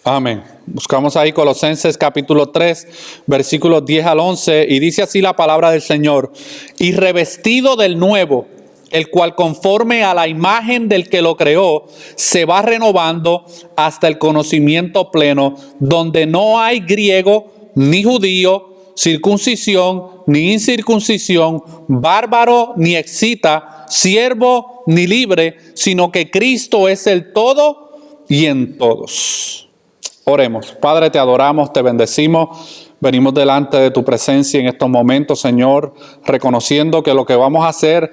Amén. Buscamos ahí Colosenses capítulo 3, versículos 10 al 11, y dice así la palabra del Señor: y revestido del nuevo, el cual conforme a la imagen del que lo creó, se va renovando hasta el conocimiento pleno, donde no hay griego ni judío, circuncisión ni incircuncisión, bárbaro ni excita, siervo ni libre, sino que Cristo es el todo y en todos. Oremos. Padre, te adoramos, te bendecimos. Venimos delante de tu presencia en estos momentos, Señor, reconociendo que lo que vamos a hacer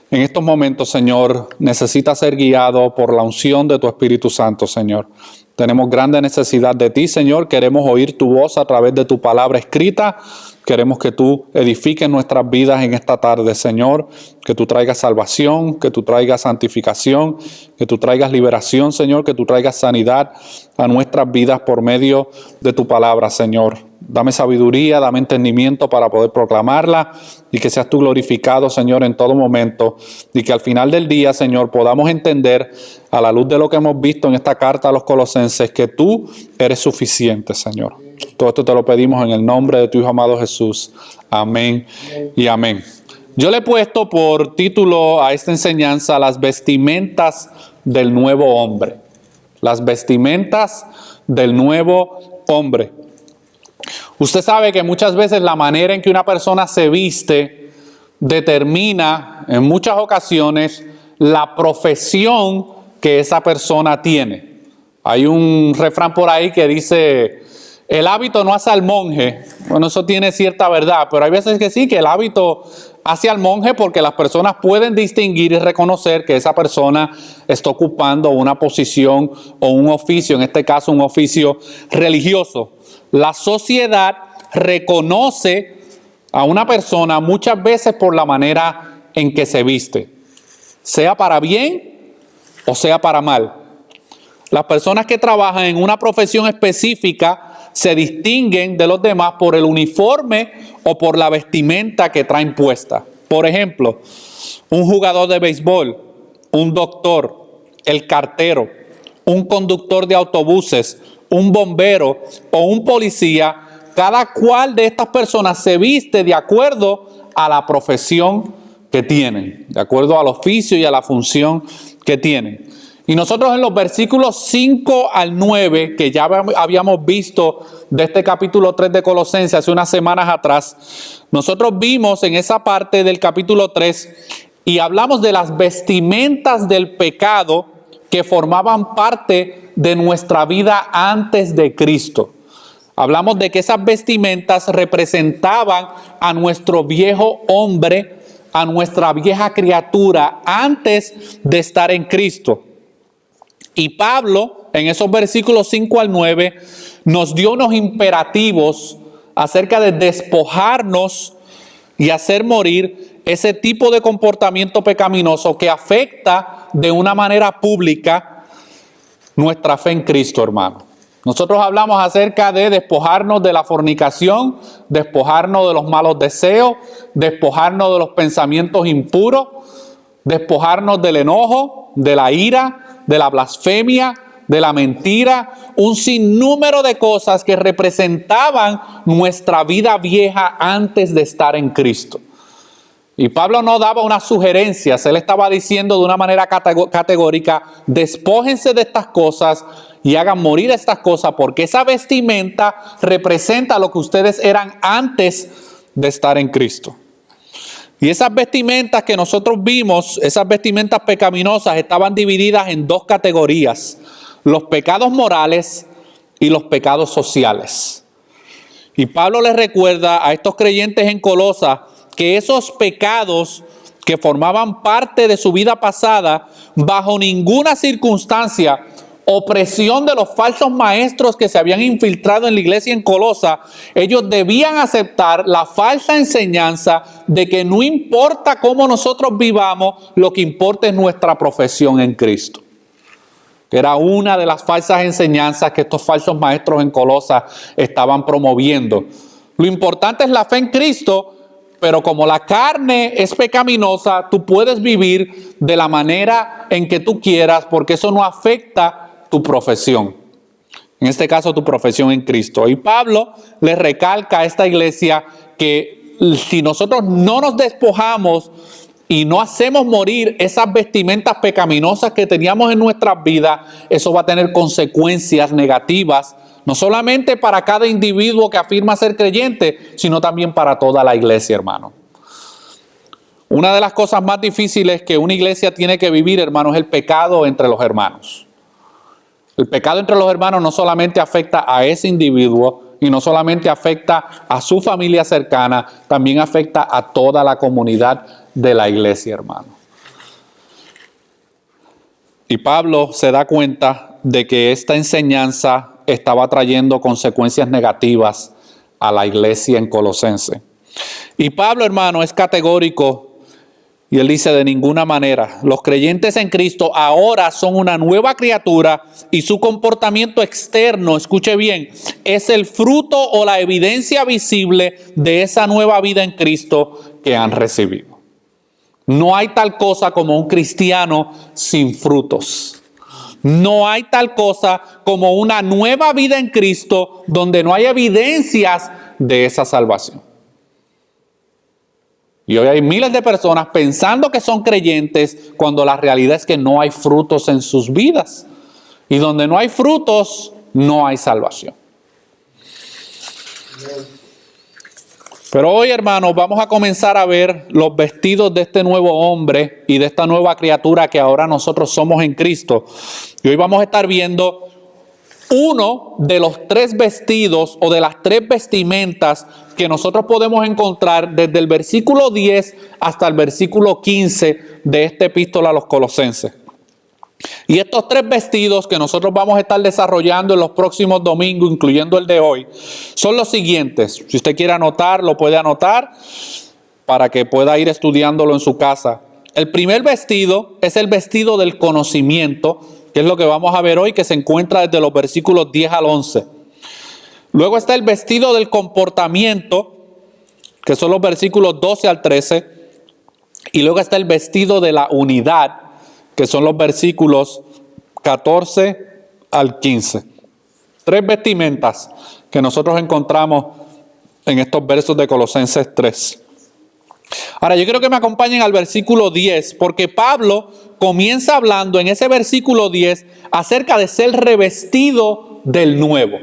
en estos momentos, Señor, necesita ser guiado por la unción de tu Espíritu Santo, Señor. Tenemos grande necesidad de ti, Señor. Queremos oír tu voz a través de tu palabra escrita. Queremos que tú edifiques nuestras vidas en esta tarde, Señor. Que tú traigas salvación, que tú traigas santificación, que tú traigas liberación, Señor. Que tú traigas sanidad a nuestras vidas por medio de tu palabra, Señor. Dame sabiduría, dame entendimiento para poder proclamarla y que seas tú glorificado, Señor, en todo momento. Y que al final del día, Señor, podamos entender a la luz de lo que hemos visto en esta carta a los Colosenses que tú eres suficiente, Señor. Todo esto te lo pedimos en el nombre de tu Hijo amado Jesús. Amén y amén. Yo le he puesto por título a esta enseñanza: las vestimentas del nuevo hombre. Las vestimentas del nuevo hombre. Usted sabe que muchas veces la manera en que una persona se viste determina en muchas ocasiones la profesión que esa persona tiene. Hay un refrán por ahí que dice: el hábito no hace al monje. Bueno, eso tiene cierta verdad, pero hay veces que sí, que el hábito hace al monje, porque las personas pueden distinguir y reconocer que esa persona está ocupando una posición o un oficio, en este caso un oficio religioso. La sociedad reconoce a una persona muchas veces por la manera en que se viste, sea para bien o sea para mal. Las personas que trabajan en una profesión específica se distinguen de los demás por el uniforme o por la vestimenta que traen puesta. Por ejemplo, un jugador de béisbol, un doctor, el cartero, un conductor de autobuses, un bombero o un policía. Cada cual de estas personas se viste de acuerdo a la profesión que tienen, de acuerdo al oficio y a la función que tienen. Y nosotros en los versículos 5 al 9, que ya habíamos visto de este capítulo 3 de Colosenses hace unas semanas atrás, nosotros vimos en esa parte del capítulo 3 y hablamos de las vestimentas del pecado que formaban parte de nuestra vida antes de Cristo. Hablamos de que esas vestimentas representaban a nuestro viejo hombre, a nuestra vieja criatura antes de estar en Cristo. Y Pablo, en esos versículos 5 al 9, nos dio unos imperativos acerca de despojarnos y hacer morir ese tipo de comportamiento pecaminoso que afecta de una manera pública nuestra fe en Cristo, hermano. Nosotros hablamos acerca de despojarnos de la fornicación, despojarnos de los malos deseos, despojarnos de los pensamientos impuros, despojarnos del enojo, de la ira, de la blasfemia, de la mentira, un sinnúmero de cosas que representaban nuestra vida vieja antes de estar en Cristo. Y Pablo no daba unas sugerencias, él estaba diciendo de una manera categórica: despójense de estas cosas y hagan morir estas cosas, porque esa vestimenta representa lo que ustedes eran antes de estar en Cristo. Y esas vestimentas que nosotros vimos, esas vestimentas pecaminosas, estaban divididas en dos categorías: los pecados morales y los pecados sociales. Y Pablo les recuerda a estos creyentes en Colosas que esos pecados que formaban parte de su vida pasada, bajo ninguna circunstancia o presión de los falsos maestros que se habían infiltrado en la iglesia en Colosa, ellos debían aceptar la falsa enseñanza de que no importa cómo nosotros vivamos, lo que importa es nuestra profesión en Cristo. Que era una de las falsas enseñanzas que estos falsos maestros en Colosa estaban promoviendo. Lo importante es la fe en Cristo, pero como la carne es pecaminosa, tú puedes vivir de la manera en que tú quieras, porque eso no afecta tu profesión. En este caso, tu profesión en Cristo. Y Pablo le recalca a esta iglesia que si nosotros no nos despojamos y no hacemos morir esas vestimentas pecaminosas que teníamos en nuestras vidas, eso va a tener consecuencias negativas, no solamente para cada individuo que afirma ser creyente, sino también para toda la iglesia, hermano. Una de las cosas más difíciles que una iglesia tiene que vivir, hermano, es el pecado entre los hermanos. El pecado entre los hermanos no solamente afecta a ese individuo y no solamente afecta a su familia cercana, también afecta a toda la comunidad de la iglesia, hermano. Y Pablo se da cuenta de que esta enseñanza estaba trayendo consecuencias negativas a la iglesia en Colosense. Y Pablo, hermano, es categórico. Y él dice: de ninguna manera. Los creyentes en Cristo ahora son una nueva criatura y su comportamiento externo, escuche bien, es el fruto o la evidencia visible de esa nueva vida en Cristo que han recibido. No hay tal cosa como un cristiano sin frutos. No hay tal cosa como una nueva vida en Cristo donde no hay evidencias de esa salvación. Y hoy hay miles de personas pensando que son creyentes cuando la realidad es que no hay frutos en sus vidas. Y donde no hay frutos, no hay salvación. Pero hoy, hermanos, vamos a comenzar a ver los vestidos de este nuevo hombre y de esta nueva criatura que ahora nosotros somos en Cristo. Y hoy vamos a estar viendo uno de los 3 vestidos o de las 3 vestimentas que nosotros podemos encontrar desde el versículo 10 hasta el versículo 15 de esta epístola a los Colosenses. Y estos 3 vestidos que nosotros vamos a estar desarrollando en los próximos domingos, incluyendo el de hoy, son los siguientes. Si usted quiere anotar, lo puede anotar para que pueda ir estudiándolo en su casa. El primer vestido es el vestido del conocimiento, que es lo que vamos a ver hoy, que se encuentra desde los versículos 10 al 11. Luego está el vestido del comportamiento, que son los versículos 12 al 13. Y luego está el vestido de la unidad, que son los versículos 14 al 15. 3 vestimentas que nosotros encontramos en estos versos de Colosenses 3. Ahora, yo quiero que me acompañen al versículo 10, porque Pablo comienza hablando en ese versículo 10 acerca de ser revestido del nuevo.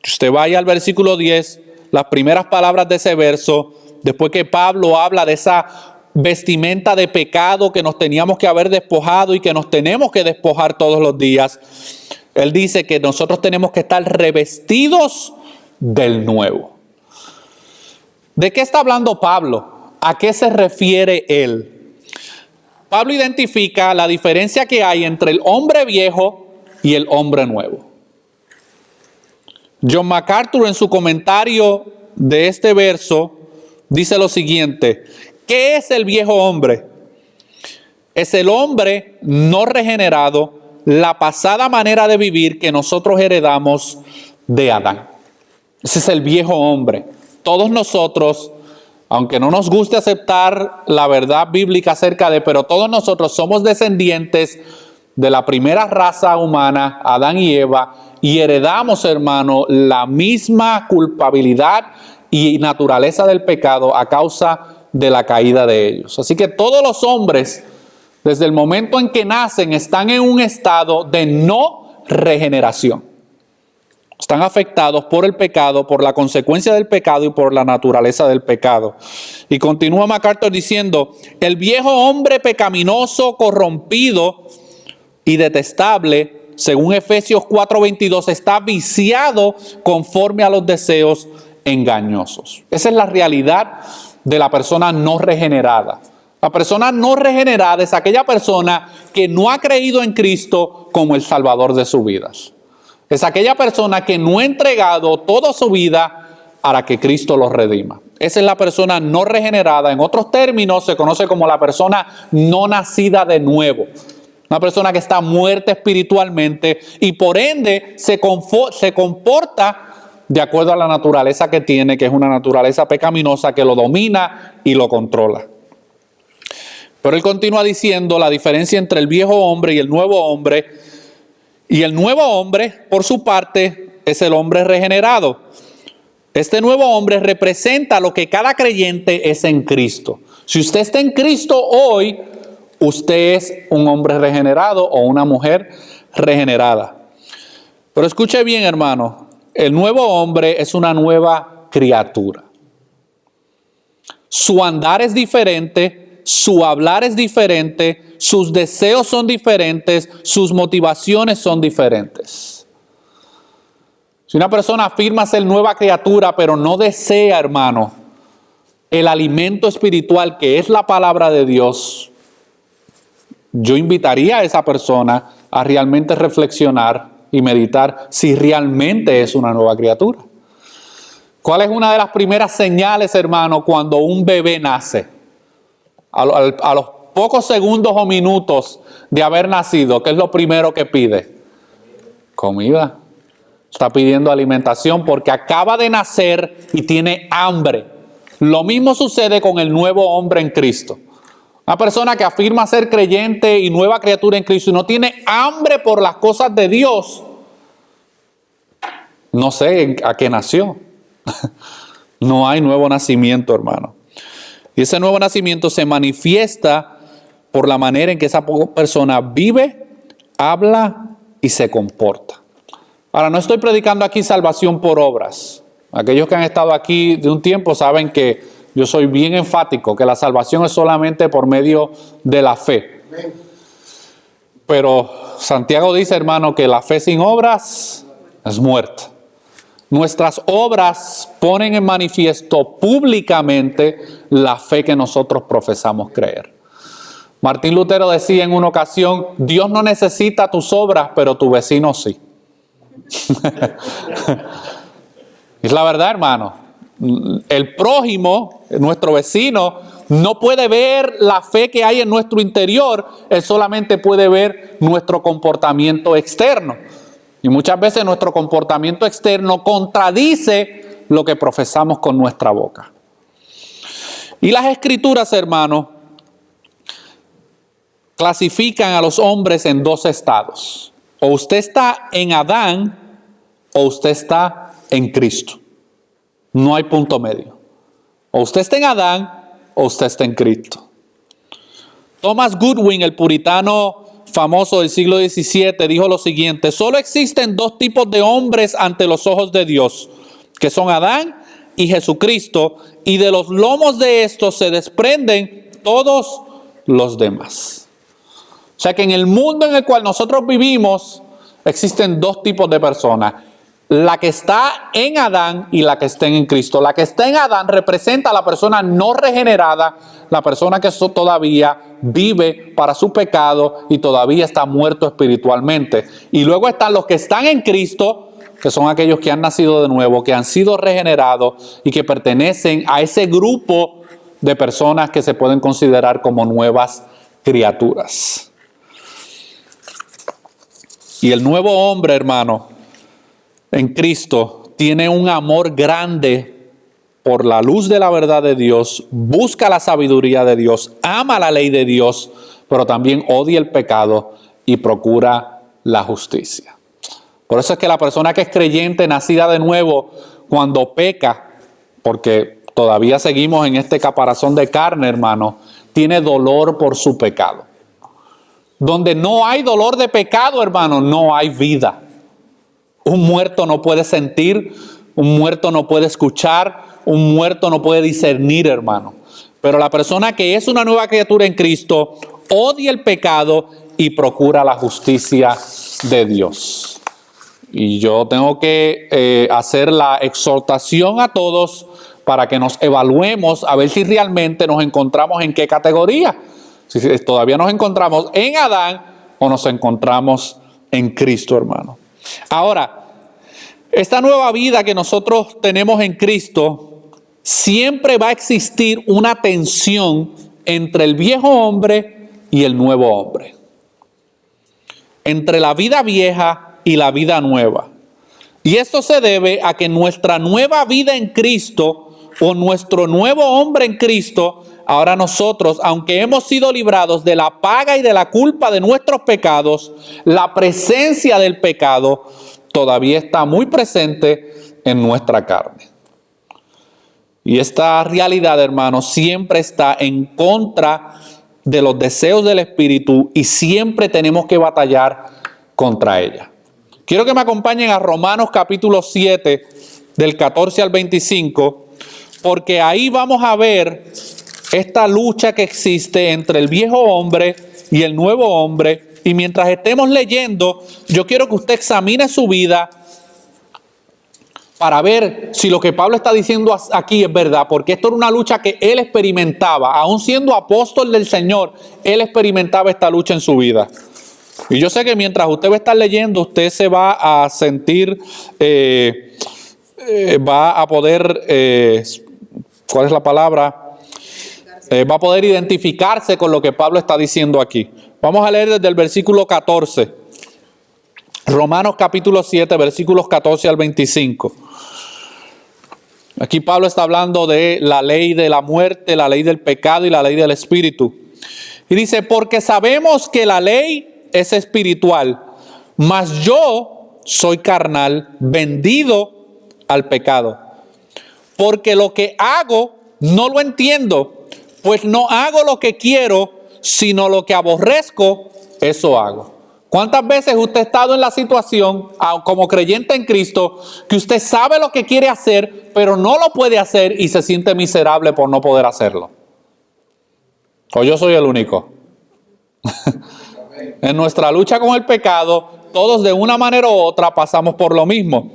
Usted vaya al versículo 10, las primeras palabras de ese verso, después que Pablo habla de esa vestimenta de pecado que nos teníamos que haber despojado y que nos tenemos que despojar todos los días. Él dice que nosotros tenemos que estar revestidos del nuevo. ¿De qué está hablando Pablo? ¿A qué se refiere él? Pablo identifica la diferencia que hay entre el hombre viejo y el hombre nuevo. John MacArthur, en su comentario de este verso, dice lo siguiente: ¿qué es el viejo hombre? Es el hombre no regenerado, la pasada manera de vivir que nosotros heredamos de Adán. Ese es el viejo hombre. Todos nosotros, aunque no nos guste aceptar la verdad bíblica acerca de, pero todos nosotros somos descendientes de la primera raza humana, Adán y Eva, y heredamos, hermano, la misma culpabilidad y naturaleza del pecado a causa de la caída de ellos. Así que todos los hombres, desde el momento en que nacen, están en un estado de no regeneración. Están afectados por el pecado, por la consecuencia del pecado y por la naturaleza del pecado. Y continúa MacArthur diciendo: el viejo hombre pecaminoso, corrompido y detestable, según Efesios 4:22, está viciado conforme a los deseos engañosos. Esa es la realidad de la persona no regenerada. La persona no regenerada es aquella persona que no ha creído en Cristo como el Salvador de sus vidas. Es aquella persona que no ha entregado toda su vida para que Cristo los redima. Esa es la persona no regenerada. En otros términos, se conoce como la persona no nacida de nuevo. Una persona que está muerta espiritualmente y por ende se comporta de acuerdo a la naturaleza que tiene, que es una naturaleza pecaminosa que lo domina y lo controla. Pero él continúa diciendo la diferencia entre el viejo hombre y el nuevo hombre. Y el nuevo hombre, por su parte, es el hombre regenerado. Este nuevo hombre representa lo que cada creyente es en Cristo. Si usted está en Cristo hoy, usted es un hombre regenerado o una mujer regenerada. Pero escuche bien, hermano, el nuevo hombre es una nueva criatura. Su andar es diferente, su hablar es diferente, sus deseos son diferentes, sus motivaciones son diferentes. Si una persona afirma ser nueva criatura, pero no desea, hermano, el alimento espiritual que es la palabra de Dios, yo invitaría a esa persona a realmente reflexionar y meditar si realmente es una nueva criatura. ¿Cuál es una de las primeras señales, hermano, cuando un bebé nace? A los pocos segundos o minutos de haber nacido, ¿qué es lo primero que pide? Comida. Está pidiendo alimentación porque acaba de nacer y tiene hambre. Lo mismo sucede con el nuevo hombre en Cristo. Una persona que afirma ser creyente y nueva criatura en Cristo y no tiene hambre por las cosas de Dios, no sé a qué nació. No hay nuevo nacimiento, hermano. Y ese nuevo nacimiento se manifiesta por la manera en que esa persona vive, habla y se comporta. Ahora, no estoy predicando aquí salvación por obras. Aquellos que han estado aquí de un tiempo saben que yo soy bien enfático, que la salvación es solamente por medio de la fe. Pero Santiago dice, hermano, que la fe sin obras es muerta. Nuestras obras ponen en manifiesto públicamente la fe que nosotros profesamos creer. Martín Lutero decía en una ocasión, Dios no necesita tus obras, pero tu vecino sí. Es la verdad, hermano. El prójimo, nuestro vecino, no puede ver la fe que hay en nuestro interior, él solamente puede ver nuestro comportamiento externo. Y muchas veces nuestro comportamiento externo contradice lo que profesamos con nuestra boca. Y las escrituras, hermanos, clasifican a los hombres en dos estados. O usted está en Adán o usted está en Cristo. No hay punto medio. O usted está en Adán o usted está en Cristo. Thomas Goodwin, el puritano famoso del siglo XVII, dijo lo siguiente: solo existen dos tipos de hombres ante los ojos de Dios, que son Adán y Jesucristo, y de los lomos de estos se desprenden todos los demás. O sea que en el mundo en el cual nosotros vivimos existen dos tipos de personas: la que está en Adán y la que está en Cristo. La que está en Adán representa a la persona no regenerada, la persona que todavía vive para su pecado y todavía está muerto espiritualmente. Y luego están los que están en Cristo, que son aquellos que han nacido de nuevo, que han sido regenerados y que pertenecen a ese grupo de personas que se pueden considerar como nuevas criaturas. Y el nuevo hombre, hermano, en Cristo tiene un amor grande por la luz de la verdad de Dios, busca la sabiduría de Dios, ama la ley de Dios, pero también odia el pecado y procura la justicia. Por eso es que la persona que es creyente, nacida de nuevo, cuando peca, porque todavía seguimos en este caparazón de carne, hermano, tiene dolor por su pecado. Donde no hay dolor de pecado, hermano, no hay vida. Un muerto no puede sentir, un muerto no puede escuchar, un muerto no puede discernir, hermano. Pero la persona que es una nueva criatura en Cristo odia el pecado y procura la justicia de Dios. Y yo tengo que hacer la exhortación a todos para que nos evaluemos a ver si realmente nos encontramos en qué categoría. Si todavía nos encontramos en Adán o nos encontramos en Cristo, hermano. Ahora, esta nueva vida que nosotros tenemos en Cristo, siempre va a existir una tensión entre el viejo hombre y el nuevo hombre. Entre la vida vieja y la vida nueva. Y esto se debe a que nuestra nueva vida en Cristo o nuestro nuevo hombre en Cristo ahora nosotros, aunque hemos sido librados de la paga y de la culpa de nuestros pecados, la presencia del pecado todavía está muy presente en nuestra carne. Y esta realidad, hermanos, siempre está en contra de los deseos del Espíritu y siempre tenemos que batallar contra ella. Quiero que me acompañen a Romanos capítulo 7, del 14 al 25, porque ahí vamos a ver esta lucha que existe entre el viejo hombre y el nuevo hombre. Y mientras estemos leyendo, yo quiero que usted examine su vida para ver si lo que Pablo está diciendo aquí es verdad, porque esto era una lucha que él experimentaba, aún siendo apóstol del Señor, él experimentaba esta lucha en su vida. Y yo sé que mientras usted va a estar leyendo, usted se va a sentir, va a poder, ¿cuál es la palabra? Va a poder identificarse con lo que Pablo está diciendo aquí. Vamos a leer desde el versículo 14. Romanos capítulo 7, versículos 14 al 25. Aquí Pablo está hablando de la ley de la muerte, la ley del pecado y la ley del espíritu. Y dice, porque sabemos que la ley es espiritual, mas yo soy carnal, vendido al pecado. Porque lo que hago no lo entiendo, pues no hago lo que quiero, sino lo que aborrezco, eso hago. ¿Cuántas veces usted ha estado en la situación, como creyente en Cristo, que usted sabe lo que quiere hacer, pero no lo puede hacer y se siente miserable por no poder hacerlo? ¿O yo soy el único? En nuestra lucha con el pecado, todos de una manera u otra pasamos por lo mismo.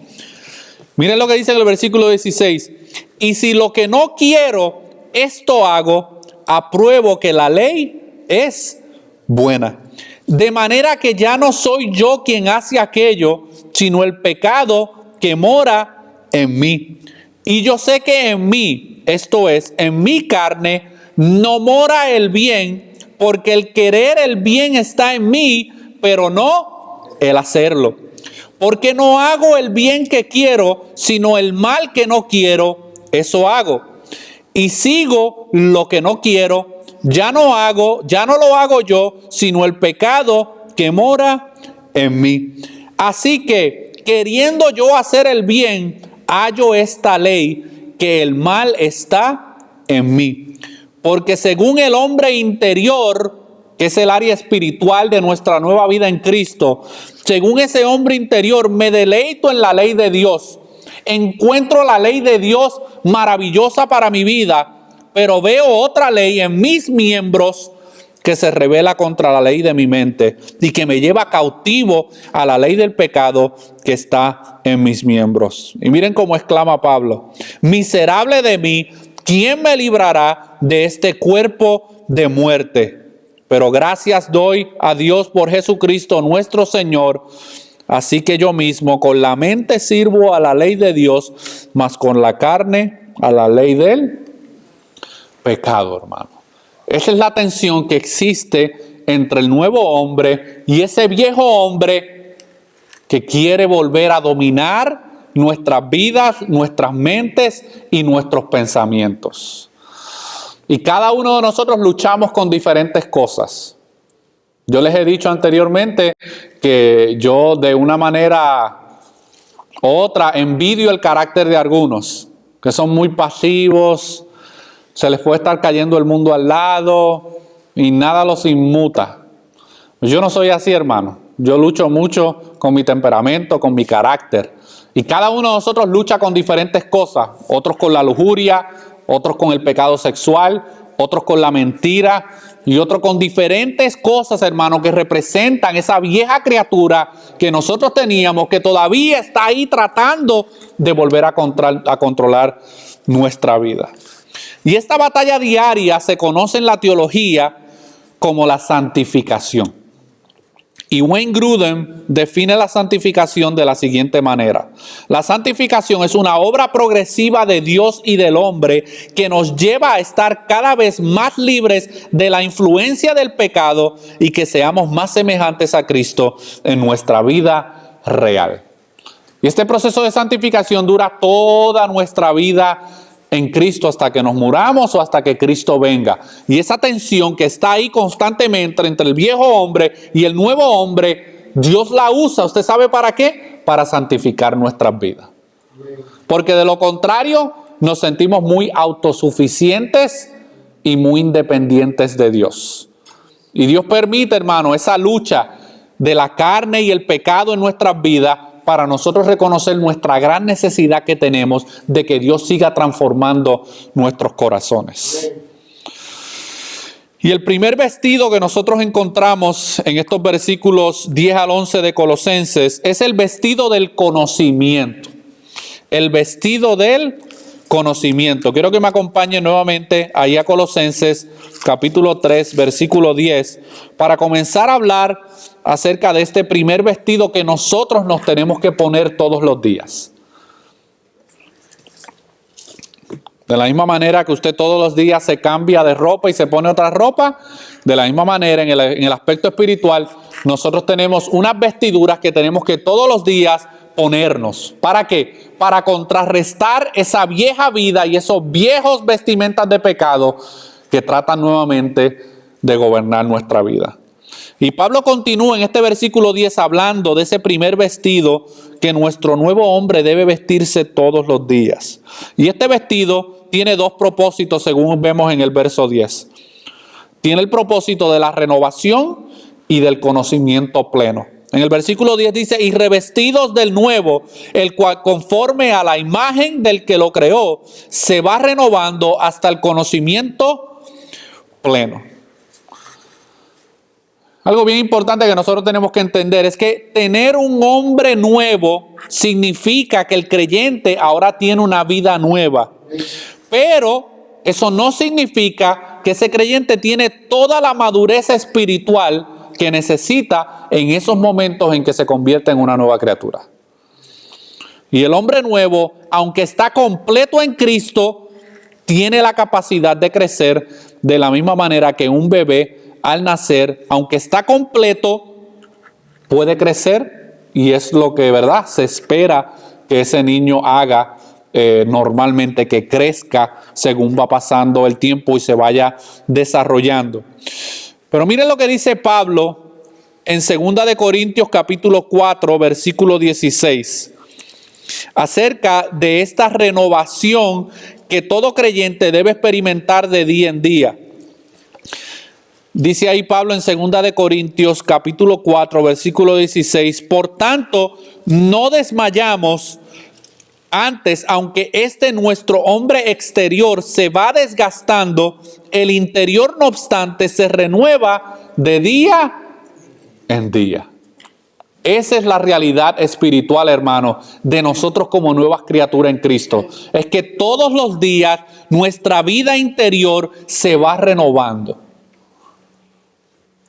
Miren lo que dice en el versículo 16. Y si lo que no quiero, esto hago, apruebo que la ley es buena. De manera que ya no soy yo quien hace aquello, sino el pecado que mora en mí. Y yo sé que en mí, esto es, en mi carne, no mora el bien, porque el querer el bien está en mí, pero no el hacerlo. Porque no hago el bien que quiero, sino el mal que no quiero, eso hago. Y sigo lo que no quiero. Ya no lo hago yo, sino el pecado que mora en mí. Así que, queriendo yo hacer el bien, hallo esta ley, que el mal está en mí. Porque según el hombre interior, que es el área espiritual de nuestra nueva vida en Cristo, según ese hombre interior, me deleito en la ley de Dios. Encuentro la ley de Dios maravillosa para mi vida, pero veo otra ley en mis miembros que se revela contra la ley de mi mente y que me lleva cautivo a la ley del pecado que está en mis miembros. Y miren cómo exclama Pablo: miserable de mí, ¿quién me librará de este cuerpo de muerte? Pero gracias doy a Dios por Jesucristo nuestro Señor. Así que yo mismo con la mente sirvo a la ley de Dios, mas con la carne a la ley del pecado, hermano. Esa es la tensión que existe entre el nuevo hombre y ese viejo hombre que quiere volver a dominar nuestras vidas, nuestras mentes y nuestros pensamientos. Y cada uno de nosotros luchamos con diferentes cosas. Yo les he dicho anteriormente que yo de una manera u otra envidio el carácter de algunos, que son muy pasivos, se les puede estar cayendo el mundo al lado y nada los inmuta. Yo no soy así, hermano. Yo lucho mucho con mi temperamento, con mi carácter. Y cada uno de nosotros lucha con diferentes cosas. Otros con la lujuria, otros con el pecado sexual, otros con la mentira y otros con diferentes cosas, hermano, que representan esa vieja criatura que nosotros teníamos, que todavía está ahí tratando de volver a controlar nuestra vida. Y esta batalla diaria se conoce en la teología como la santificación. Y Wayne Grudem define la santificación de la siguiente manera: la santificación es una obra progresiva de Dios y del hombre que nos lleva a estar cada vez más libres de la influencia del pecado y que seamos más semejantes a Cristo en nuestra vida real. Y este proceso de santificación dura toda nuestra vida en Cristo hasta que nos muramos o hasta que Cristo venga. Y esa tensión que está ahí constantemente entre el viejo hombre y el nuevo hombre, Dios la usa. ¿Usted sabe para qué? Para santificar nuestras vidas. Porque de lo contrario nos sentimos muy autosuficientes y muy independientes de Dios. Y Dios permite, hermano, esa lucha de la carne y el pecado en nuestras vidas para nosotros reconocer nuestra gran necesidad que tenemos de que Dios siga transformando nuestros corazones. Y el primer vestido que nosotros encontramos en estos versículos 10 al 11 de Colosenses es el vestido del conocimiento. El vestido del conocimiento. Quiero que me acompañe nuevamente ahí a Colosenses capítulo 3, versículo 10, para comenzar a hablar acerca de este primer vestido que nosotros nos tenemos que poner todos los días. De la misma manera que usted todos los días se cambia de ropa y se pone otra ropa, de la misma manera en el aspecto espiritual, nosotros tenemos unas vestiduras que tenemos que todos los días ponernos. ¿Para qué? Para contrarrestar esa vieja vida y esos viejos vestimentas de pecado que tratan nuevamente de gobernar nuestra vida. Y Pablo continúa en este versículo 10 hablando de ese primer vestido que nuestro nuevo hombre debe vestirse todos los días. Y este vestido tiene dos propósitos según vemos en el verso 10. Tiene el propósito de la renovación y del conocimiento pleno. En el versículo 10 dice, y revestidos del nuevo, el cual conforme a la imagen del que lo creó, se va renovando hasta el conocimiento pleno. Algo bien importante que nosotros tenemos que entender es que tener un hombre nuevo significa que el creyente ahora tiene una vida nueva. Pero eso no significa que ese creyente tiene toda la madurez espiritual que necesita en esos momentos en que se convierte en una nueva criatura. Y el hombre nuevo, aunque está completo en Cristo, tiene la capacidad de crecer de la misma manera que un bebé al nacer, aunque está completo, puede crecer, y es lo que, ¿verdad?, se espera que ese niño haga normalmente, que crezca según va pasando el tiempo y se vaya desarrollando. Pero miren lo que dice Pablo en 2 de Corintios capítulo 4, versículo 16, acerca de esta renovación que todo creyente debe experimentar de día en día. Dice ahí Pablo en 2 de Corintios capítulo 4, versículo 16, por tanto, no desmayamos. Antes, aunque nuestro hombre exterior se va desgastando, el interior no obstante se renueva de día en día. Esa es la realidad espiritual, hermano, de nosotros como nuevas criaturas en Cristo. Es que todos los días nuestra vida interior se va renovando.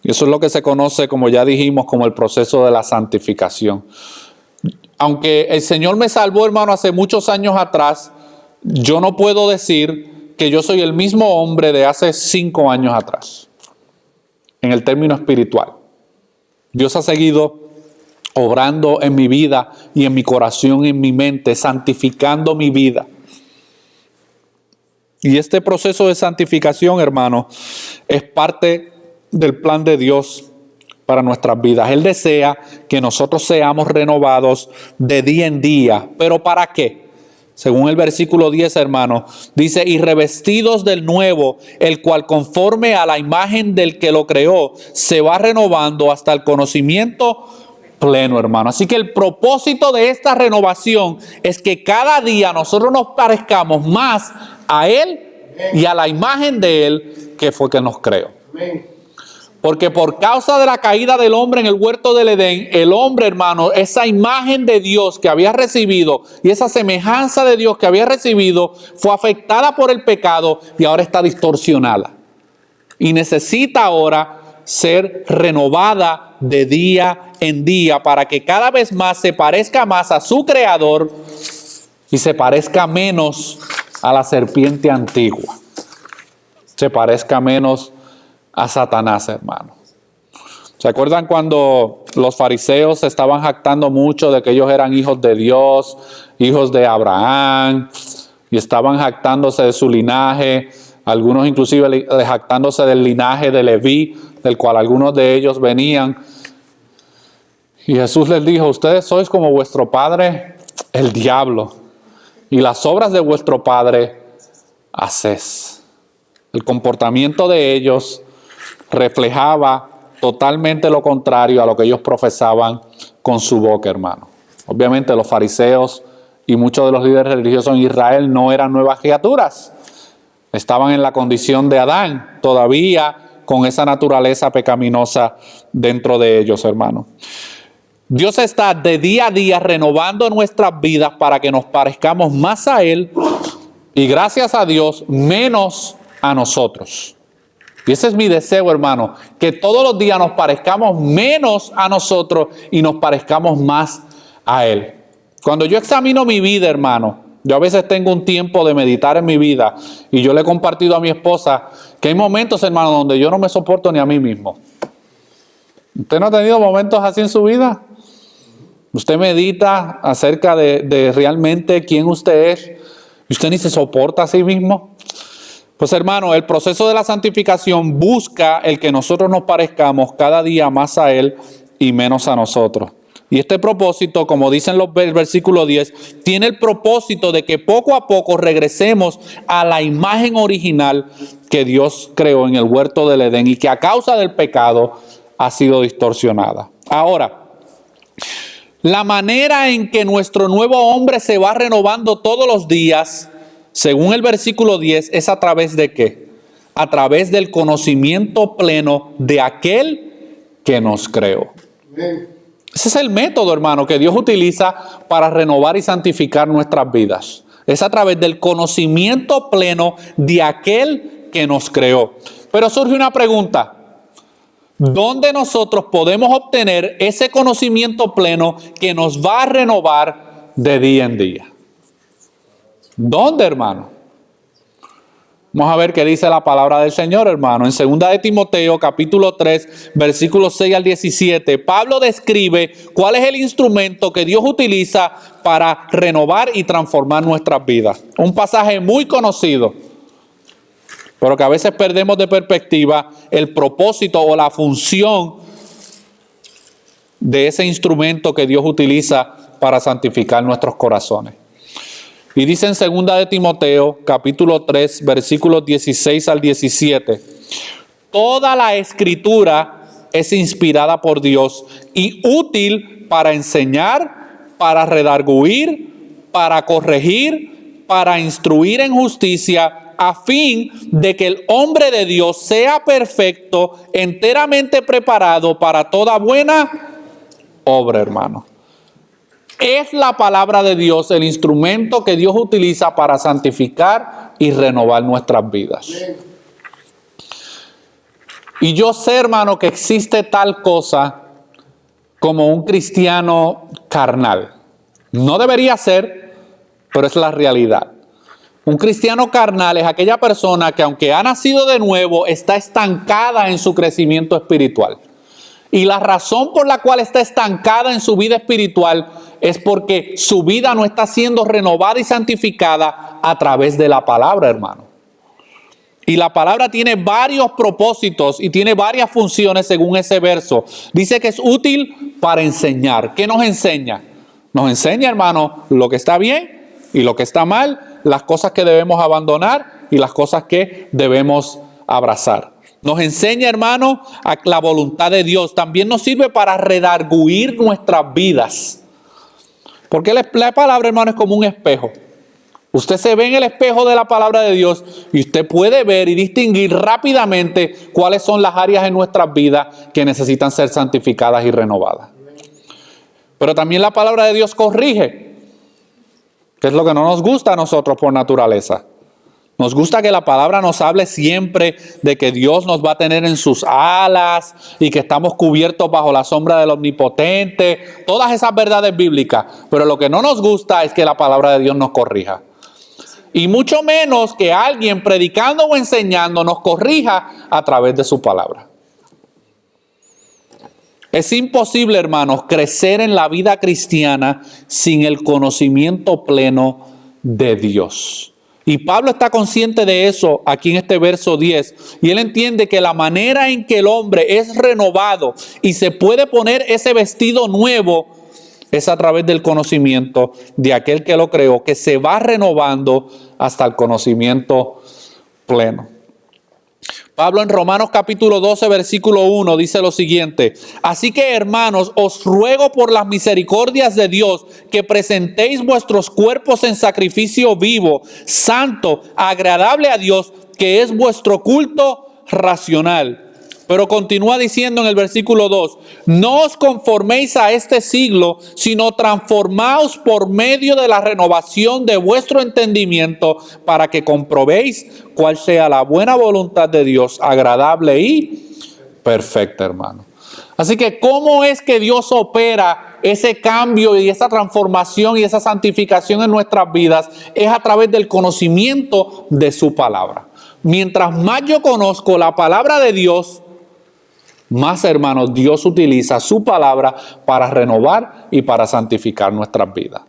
Y eso es lo que se conoce, como ya dijimos, como el proceso de la santificación. Aunque el Señor me salvó, hermano, hace muchos años atrás, yo no puedo decir que yo soy el mismo hombre de hace 5 años atrás, en el término espiritual. Dios ha seguido obrando en mi vida y en mi corazón y en mi mente, santificando mi vida. Y este proceso de santificación, hermano, es parte del plan de Dios para nuestras vidas. Él desea que nosotros seamos renovados de día en día. ¿Pero para qué? Según el versículo 10, hermano, dice, y revestidos del nuevo, el cual conforme a la imagen del que lo creó, se va renovando hasta el conocimiento pleno, hermano. Así que el propósito de esta renovación es que cada día nosotros nos parezcamos más a Él y a la imagen de Él que fue que nos creó. Porque por causa de la caída del hombre en el huerto del Edén, el hombre, hermano, esa imagen de Dios que había recibido y esa semejanza de Dios que había recibido fue afectada por el pecado y ahora está distorsionada. Y necesita ahora ser renovada de día en día para que cada vez más se parezca más a su Creador y se parezca menos a la serpiente antigua. Se parezca menos a Satanás, hermano. ¿Se acuerdan cuando los fariseos se estaban jactando mucho de que ellos eran hijos de Dios, hijos de Abraham, y estaban jactándose de su linaje, algunos inclusive jactándose del linaje de Leví, del cual algunos de ellos venían. Y Jesús les dijo, ustedes sois como vuestro padre, el diablo, y las obras de vuestro padre hacéis. El comportamiento de ellos reflejaba totalmente lo contrario a lo que ellos profesaban con su boca, hermano. Obviamente los fariseos y muchos de los líderes religiosos en Israel no eran nuevas criaturas. Estaban en la condición de Adán, todavía con esa naturaleza pecaminosa dentro de ellos, hermano. Dios está de día a día renovando nuestras vidas para que nos parezcamos más a Él y, gracias a Dios, menos a nosotros. Y ese es mi deseo, hermano, que todos los días nos parezcamos menos a nosotros y nos parezcamos más a Él. Cuando yo examino mi vida, hermano, yo a veces tengo un tiempo de meditar en mi vida y yo le he compartido a mi esposa que hay momentos, hermano, donde yo no me soporto ni a mí mismo. ¿Usted no ha tenido momentos así en su vida? Usted medita acerca de realmente quién usted es y usted ni se soporta a sí mismo. Pues, hermano, el proceso de la santificación busca el que nosotros nos parezcamos cada día más a Él y menos a nosotros. Y este propósito, como dicen los versículos 10, tiene el propósito de que poco a poco regresemos a la imagen original que Dios creó en el huerto del Edén y que a causa del pecado ha sido distorsionada. Ahora, la manera en que nuestro nuevo hombre se va renovando todos los días, según el versículo 10, es a través de ¿qué? A través del conocimiento pleno de aquel que nos creó. Ese es el método, hermano, que Dios utiliza para renovar y santificar nuestras vidas. Es a través del conocimiento pleno de aquel que nos creó. Pero surge una pregunta. ¿Dónde nosotros podemos obtener ese conocimiento pleno que nos va a renovar de día en día? ¿Dónde, hermano? Vamos a ver qué dice la palabra del Señor, hermano. En 2 de Timoteo, capítulo 3, versículos 6 al 17, Pablo describe cuál es el instrumento que Dios utiliza para renovar y transformar nuestras vidas. Un pasaje muy conocido, pero que a veces perdemos de perspectiva el propósito o la función de ese instrumento que Dios utiliza para santificar nuestros corazones. Y dice en 2 de Timoteo, capítulo 3, versículos 16 al 17, toda la escritura es inspirada por Dios y útil para enseñar, para redarguir, para corregir, para instruir en justicia, a fin de que el hombre de Dios sea perfecto, enteramente preparado para toda buena obra, hermano. Es la palabra de Dios el instrumento que Dios utiliza para santificar y renovar nuestras vidas. Y yo sé, hermano, que existe tal cosa como un cristiano carnal. No debería ser, pero es la realidad. Un cristiano carnal es aquella persona que, aunque ha nacido de nuevo, está estancada en su crecimiento espiritual. Y la razón por la cual está estancada en su vida espiritual es porque su vida no está siendo renovada y santificada a través de la palabra, hermano. Y la palabra tiene varios propósitos y tiene varias funciones según ese verso. Dice que es útil para enseñar. ¿Qué nos enseña? Nos enseña, hermano, lo que está bien y lo que está mal, las cosas que debemos abandonar y las cosas que debemos abrazar. Nos enseña, hermano, a la voluntad de Dios. También nos sirve para redarguir nuestras vidas. Porque la palabra, hermano, es como un espejo. Usted se ve en el espejo de la palabra de Dios y usted puede ver y distinguir rápidamente cuáles son las áreas en nuestras vidas que necesitan ser santificadas y renovadas. Pero también la palabra de Dios corrige, que es lo que no nos gusta a nosotros por naturaleza. Nos gusta que la palabra nos hable siempre de que Dios nos va a tener en sus alas y que estamos cubiertos bajo la sombra del Omnipotente. Todas esas verdades bíblicas. Pero lo que no nos gusta es que la palabra de Dios nos corrija. Y mucho menos que alguien predicando o enseñando nos corrija a través de su palabra. Es imposible, hermanos, crecer en la vida cristiana sin el conocimiento pleno de Dios. Y Pablo está consciente de eso aquí en este verso 10. Y él entiende que la manera en que el hombre es renovado y se puede poner ese vestido nuevo es a través del conocimiento de aquel que lo creó, que se va renovando hasta el conocimiento pleno. Pablo en Romanos capítulo 12, versículo 1 dice lo siguiente: así que, hermanos, os ruego por las misericordias de Dios que presentéis vuestros cuerpos en sacrificio vivo, santo, agradable a Dios, que es vuestro culto racional. Pero continúa diciendo en el versículo 2, no os conforméis a este siglo, sino transformaos por medio de la renovación de vuestro entendimiento, para que comprobéis cuál sea la buena voluntad de Dios, agradable y perfecta, hermano. Así que, ¿cómo es que Dios opera ese cambio y esa transformación y esa santificación en nuestras vidas? Es a través del conocimiento de su palabra. Mientras más yo conozco la palabra de Dios, más, hermanos, Dios utiliza su palabra para renovar y para santificar nuestras vidas.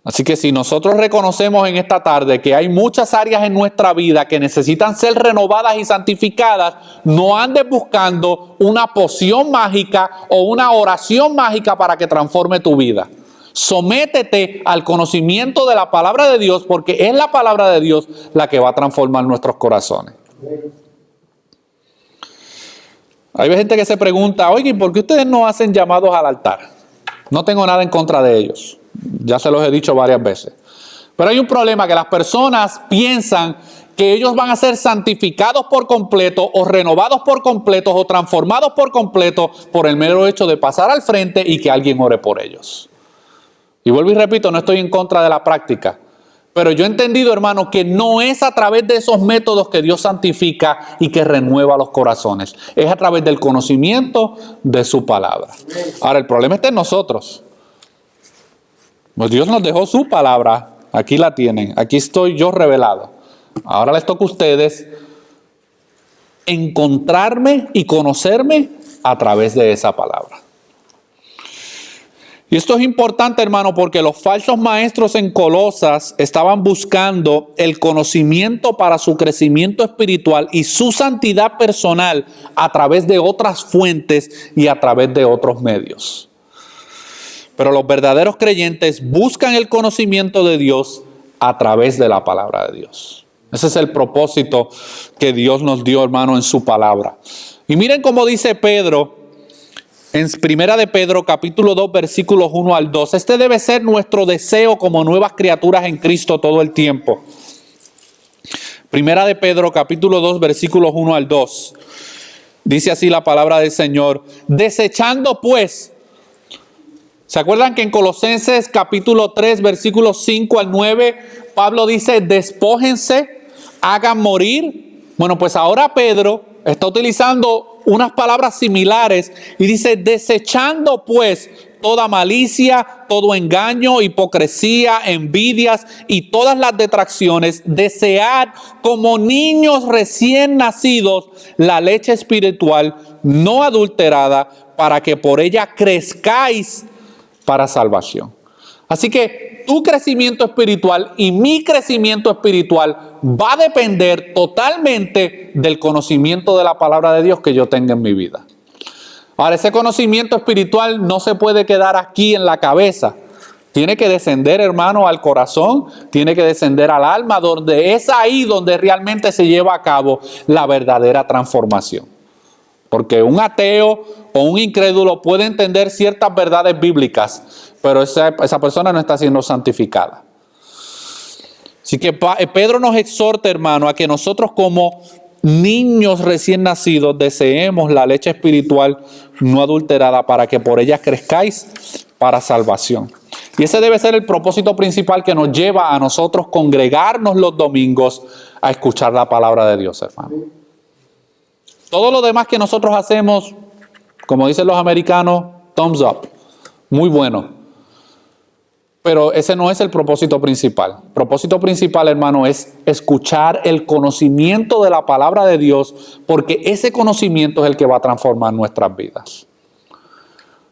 Así que si nosotros reconocemos en esta tarde que hay muchas áreas en nuestra vida que necesitan ser renovadas y santificadas, no andes buscando una poción mágica o una oración mágica para que transforme tu vida. Sométete al conocimiento de la palabra de Dios, porque es la palabra de Dios la que va a transformar nuestros corazones. Hay gente que se pregunta, oye, ¿por qué ustedes no hacen llamados al altar? No tengo nada en contra de ellos. Ya se los he dicho varias veces. Pero hay un problema, que las personas piensan que ellos van a ser santificados por completo, o renovados por completo, o transformados por completo, por el mero hecho de pasar al frente y que alguien ore por ellos. Y vuelvo y repito, no estoy en contra de la práctica. Pero yo he entendido, hermano, que no es a través de esos métodos que Dios santifica y que renueva los corazones. Es a través del conocimiento de su palabra. Ahora, el problema está en nosotros. Pues Dios nos dejó su palabra. Aquí la tienen. Aquí estoy yo revelado. Ahora les toca a ustedes encontrarme y conocerme a través de esa palabra. Y esto es importante, hermano, porque los falsos maestros en Colosas estaban buscando el conocimiento para su crecimiento espiritual y su santidad personal a través de otras fuentes y a través de otros medios. Pero los verdaderos creyentes buscan el conocimiento de Dios a través de la palabra de Dios. Ese es el propósito que Dios nos dio, hermano, en su palabra. Y miren cómo dice Pedro, en Primera de Pedro, capítulo 2, versículos 1 al 2. Este debe ser nuestro deseo como nuevas criaturas en Cristo todo el tiempo. Primera de Pedro, capítulo 2, versículos 1 al 2. Dice así la palabra del Señor. Desechando pues. ¿Se acuerdan que en Colosenses, capítulo 3, versículos 5 al 9, Pablo dice, despójense, hagan morir? Bueno, pues ahora Pedro está utilizando unas palabras similares y dice, desechando pues toda malicia, todo engaño, hipocresía, envidias y todas las detracciones, desead como niños recién nacidos la leche espiritual no adulterada, para que por ella crezcáis para salvación. Así que tu crecimiento espiritual y mi crecimiento espiritual va a depender totalmente del conocimiento de la palabra de Dios que yo tenga en mi vida. Ahora, ese conocimiento espiritual no se puede quedar aquí en la cabeza. Tiene que descender, hermano, al corazón, tiene que descender al alma, donde es ahí donde realmente se lleva a cabo la verdadera transformación. Porque un ateo o un incrédulo puede entender ciertas verdades bíblicas, pero esa persona no está siendo santificada. Así que Pedro nos exhorta, hermano, a que nosotros como niños recién nacidos deseemos la leche espiritual no adulterada, para que por ella crezcáis para salvación. Y ese debe ser el propósito principal que nos lleva a nosotros congregarnos los domingos a escuchar la palabra de Dios, hermano. Todo lo demás que nosotros hacemos, como dicen los americanos, thumbs up, muy bueno. Pero ese no es el propósito principal. El propósito principal, hermano, es escuchar el conocimiento de la palabra de Dios, porque ese conocimiento es el que va a transformar nuestras vidas.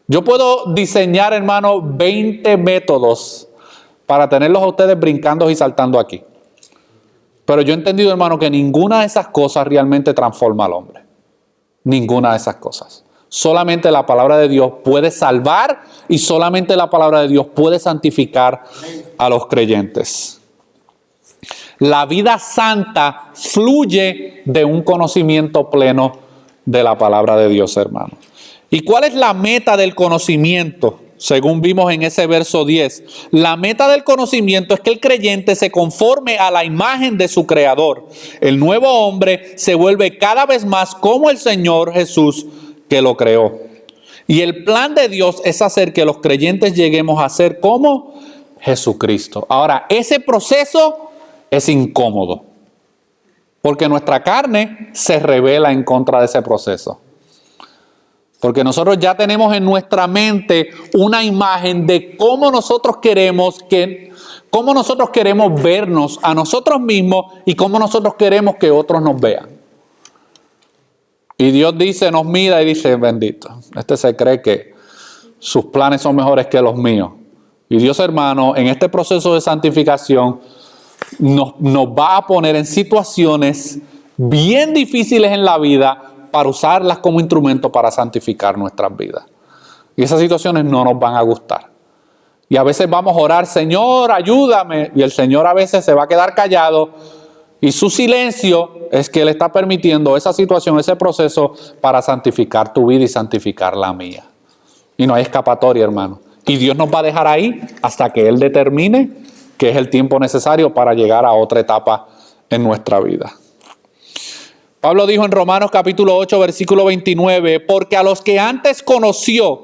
Yo puedo diseñar, hermano, 20 métodos para tenerlos a ustedes brincando y saltando aquí. Pero yo he entendido, hermano, que ninguna de esas cosas realmente transforma al hombre. Ninguna de esas cosas. Solamente la palabra de Dios puede salvar y solamente la palabra de Dios puede santificar a los creyentes. La vida santa fluye de un conocimiento pleno de la palabra de Dios, hermano. ¿Y cuál es la meta del conocimiento? Según vimos en ese verso 10, la meta del conocimiento es que el creyente se conforme a la imagen de su Creador. El nuevo hombre se vuelve cada vez más como el Señor Jesús que lo creó. Y el plan de Dios es hacer que los creyentes lleguemos a ser como Jesucristo. Ahora, ese proceso es incómodo, porque nuestra carne se rebela en contra de ese proceso. Porque nosotros ya tenemos en nuestra mente una imagen de cómo nosotros queremos vernos a nosotros mismos y cómo nosotros queremos que otros nos vean. Y Dios nos mira y dice, bendito, este se cree que sus planes son mejores que los míos. Y Dios, hermano, en este proceso de santificación nos va a poner en situaciones bien difíciles en la vida para usarlas como instrumento para santificar nuestras vidas. Y esas situaciones no nos van a gustar. Y a veces vamos a orar, Señor, ayúdame. Y el Señor a veces se va a quedar callado. Y su silencio es que Él está permitiendo esa situación, ese proceso para santificar tu vida y santificar la mía. Y no hay escapatoria, hermano. Y Dios nos va a dejar ahí hasta que Él determine que es el tiempo necesario para llegar a otra etapa en nuestra vida. Pablo dijo en Romanos capítulo 8, versículo 29, porque a los que antes conoció,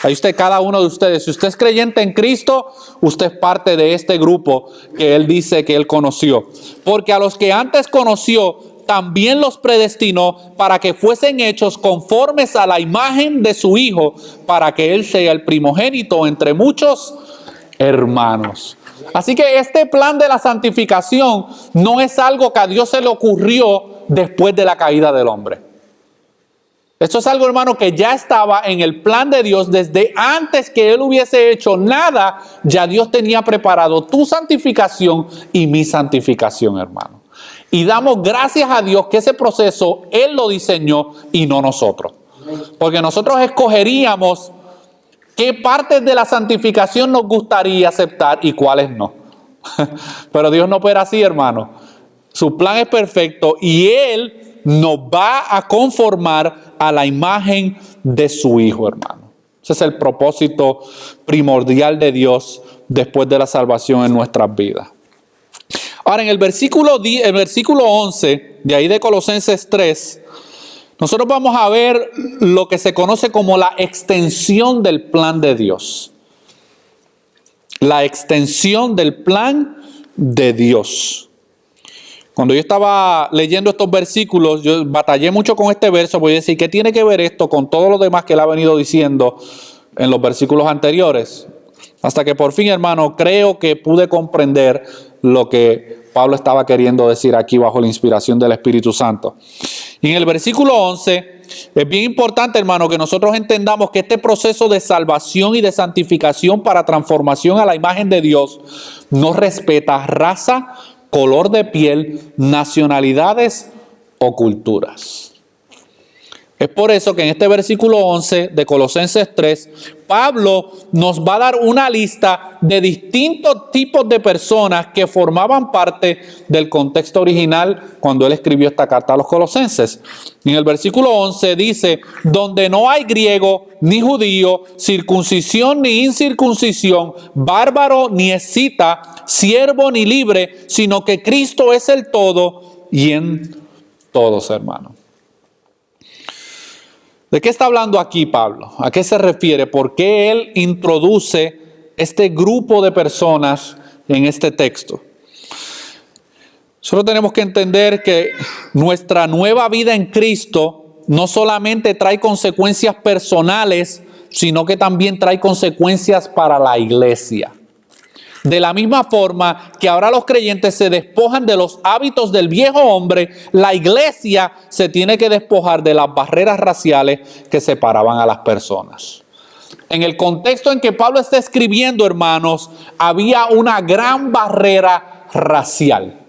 ahí usted, cada uno de ustedes, si usted es creyente en Cristo, usted es parte de este grupo que él dice que él conoció. Porque a los que antes conoció, también los predestinó para que fuesen hechos conformes a la imagen de su Hijo, para que Él sea el primogénito entre muchos hermanos. Así que este plan de la santificación no es algo que a Dios se le ocurrió después de la caída del hombre. Esto es algo, hermano, que ya estaba en el plan de Dios desde antes que Él hubiese hecho nada. Ya Dios tenía preparado tu santificación y mi santificación, hermano. Y damos gracias a Dios que ese proceso Él lo diseñó y no nosotros. Porque nosotros escogeríamos qué partes de la santificación nos gustaría aceptar y cuáles no. Pero Dios no opera así, hermano. Su plan es perfecto y Él nos va a conformar a la imagen de su Hijo, hermano. Ese es el propósito primordial de Dios después de la salvación en nuestras vidas. Ahora, en el versículo 11, de ahí de Colosenses 3, nosotros vamos a ver lo que se conoce como la extensión del plan de Dios. La extensión del plan de Dios. Cuando yo estaba leyendo estos versículos, yo batallé mucho con este verso. Voy a decir, ¿qué tiene que ver esto con todo lo demás que él ha venido diciendo en los versículos anteriores? Hasta que por fin, hermano, creo que pude comprender lo que Pablo estaba queriendo decir aquí bajo la inspiración del Espíritu Santo. Y en el versículo 11 es bien importante, hermano, que nosotros entendamos que este proceso de salvación y de santificación para transformación a la imagen de Dios no respeta raza, color de piel, nacionalidades o culturas. Es por eso que en este versículo 11 de Colosenses 3, Pablo nos va a dar una lista de distintos tipos de personas que formaban parte del contexto original cuando él escribió esta carta a los Colosenses. En el versículo 11 dice, donde no hay griego ni judío, circuncisión ni incircuncisión, bárbaro ni escita, siervo ni libre, sino que Cristo es el todo y en todos, hermanos. ¿De qué está hablando aquí Pablo? ¿A qué se refiere? ¿Por qué él introduce este grupo de personas en este texto? Solo tenemos que entender que nuestra nueva vida en Cristo no solamente trae consecuencias personales, sino que también trae consecuencias para la iglesia. De la misma forma que ahora los creyentes se despojan de los hábitos del viejo hombre, la iglesia se tiene que despojar de las barreras raciales que separaban a las personas. En el contexto en que Pablo está escribiendo, hermanos, había una gran barrera racial.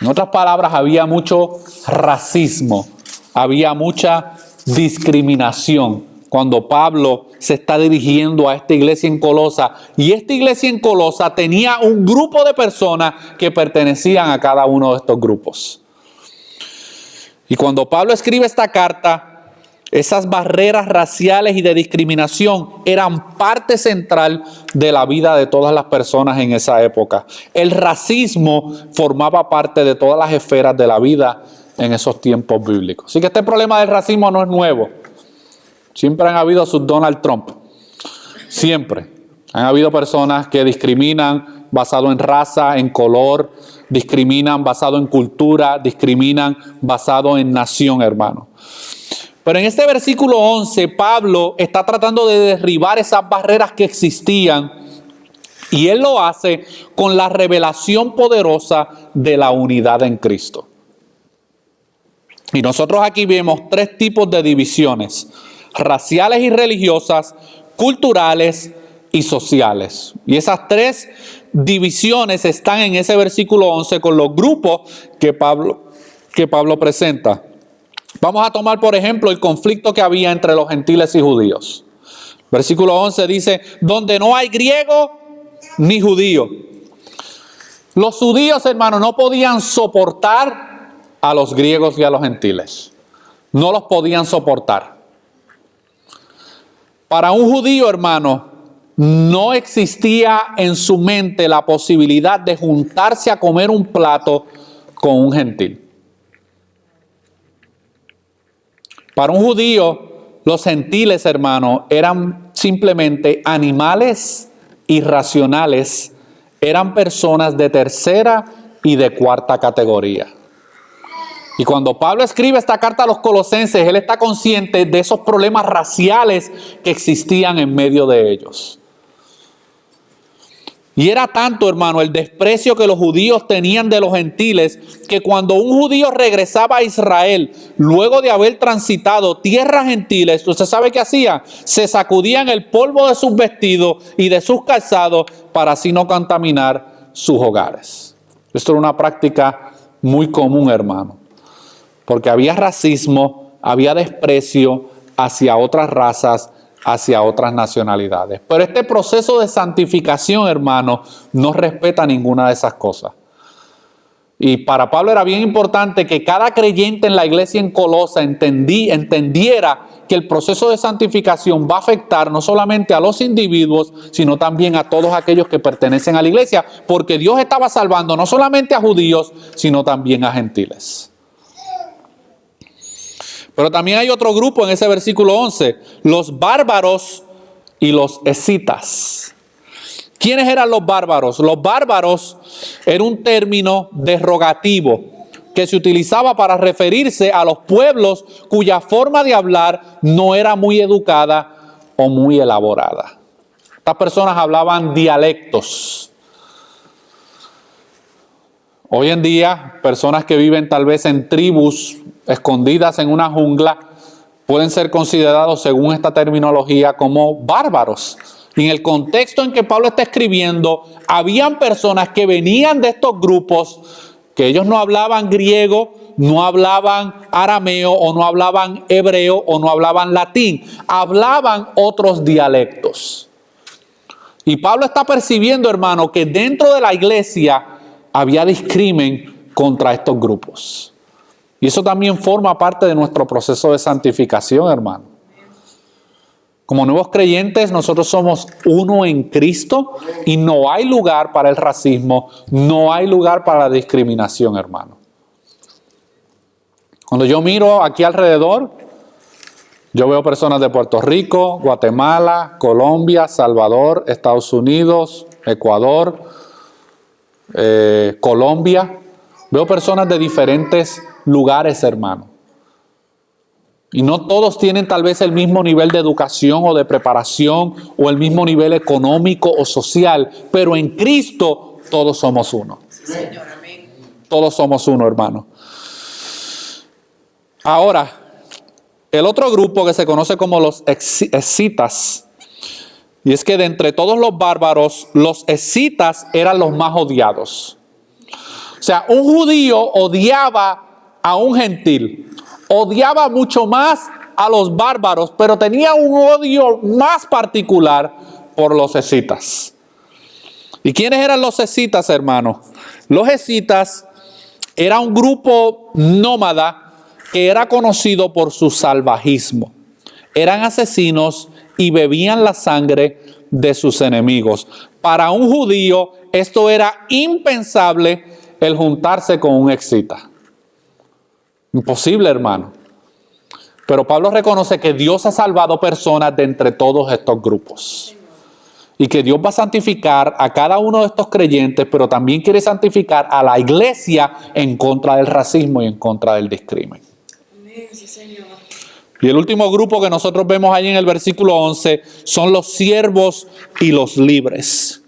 En otras palabras, había mucho racismo, había mucha discriminación cuando Pablo se está dirigiendo a esta iglesia en Colosa. Y esta iglesia en Colosa tenía un grupo de personas que pertenecían a cada uno de estos grupos. Y cuando Pablo escribe esta carta, esas barreras raciales y de discriminación eran parte central de la vida de todas las personas en esa época. El racismo formaba parte de todas las esferas de la vida en esos tiempos bíblicos. Así que este problema del racismo no es nuevo. Siempre han habido sus Donald Trump. Siempre. Han habido personas que discriminan basado en raza, en color, discriminan basado en cultura, discriminan basado en nación, hermano. Pero en este versículo 11, Pablo está tratando de derribar esas barreras que existían y él lo hace con la revelación poderosa de la unidad en Cristo. Y nosotros aquí vemos tres tipos de divisiones: raciales y religiosas, culturales y sociales. Y esas tres divisiones están en ese versículo 11 con los grupos que Pablo presenta. Vamos a tomar, por ejemplo, el conflicto que había entre los gentiles y judíos. Versículo 11 dice, donde no hay griego ni judío. Los judíos, hermanos, no podían soportar a los griegos y a los gentiles. No los podían soportar. Para un judío, hermano, no existía en su mente la posibilidad de juntarse a comer un plato con un gentil. Para un judío, los gentiles, hermano, eran simplemente animales irracionales, eran personas de tercera y de cuarta categoría. Y cuando Pablo escribe esta carta a los colosenses, él está consciente de esos problemas raciales que existían en medio de ellos. Y era tanto, hermano, el desprecio que los judíos tenían de los gentiles, que cuando un judío regresaba a Israel, luego de haber transitado tierras gentiles, ¿usted sabe qué hacía? Se sacudían el polvo de sus vestidos y de sus calzados para así no contaminar sus hogares. Esto era una práctica muy común, hermano, porque había racismo, había desprecio hacia otras razas, hacia otras nacionalidades. Pero este proceso de santificación, hermano, no respeta ninguna de esas cosas. Y para Pablo era bien importante que cada creyente en la iglesia en Colosa entendiera que el proceso de santificación va a afectar no solamente a los individuos, sino también a todos aquellos que pertenecen a la iglesia, porque Dios estaba salvando no solamente a judíos, sino también a gentiles. Pero también hay otro grupo en ese versículo 11, los bárbaros y los escitas. ¿Quiénes eran los bárbaros? Los bárbaros era un término derogativo que se utilizaba para referirse a los pueblos cuya forma de hablar no era muy educada o muy elaborada. Estas personas hablaban dialectos. Hoy en día, personas que viven tal vez en tribus escondidas en una jungla pueden ser considerados, según esta terminología, como bárbaros. Y en el contexto en que Pablo está escribiendo, habían personas que venían de estos grupos, que ellos no hablaban griego, no hablaban arameo, o no hablaban hebreo, o no hablaban latín. Hablaban otros dialectos. Y Pablo está percibiendo, hermano, que dentro de la iglesia había discrimen contra estos grupos. Y eso también forma parte de nuestro proceso de santificación, hermano. Como nuevos creyentes, nosotros somos uno en Cristo y no hay lugar para el racismo, no hay lugar para la discriminación, hermano. Cuando yo miro aquí alrededor, yo veo personas de Puerto Rico, Guatemala, Colombia, Salvador, Estados Unidos, Ecuador, Colombia. Veo personas de diferentes lugares, hermano. Y no todos tienen tal vez el mismo nivel de educación o de preparación o el mismo nivel económico o social, pero en Cristo todos somos uno. Sí, Señor, amén. Todos somos uno, hermano. Ahora, el otro grupo que se conoce como los escitas. Y es que de entre todos los bárbaros, los escitas eran los más odiados. O sea, un judío odiaba a un gentil, odiaba mucho más a los bárbaros, pero tenía un odio más particular por los escitas. ¿Y quiénes eran los escitas, hermanos? Los escitas era un grupo nómada que era conocido por su salvajismo. Eran asesinos y bebían la sangre de sus enemigos. Para un judío esto era impensable, el juntarse con un escita. Imposible, hermano. Pero Pablo reconoce que Dios ha salvado personas de entre todos estos grupos. Y que Dios va a santificar a cada uno de estos creyentes, pero también quiere santificar a la iglesia en contra del racismo y en contra del discrimen. Amén, sí, Señor. Y el último grupo que nosotros vemos allí en el versículo 11 son los siervos y los libres.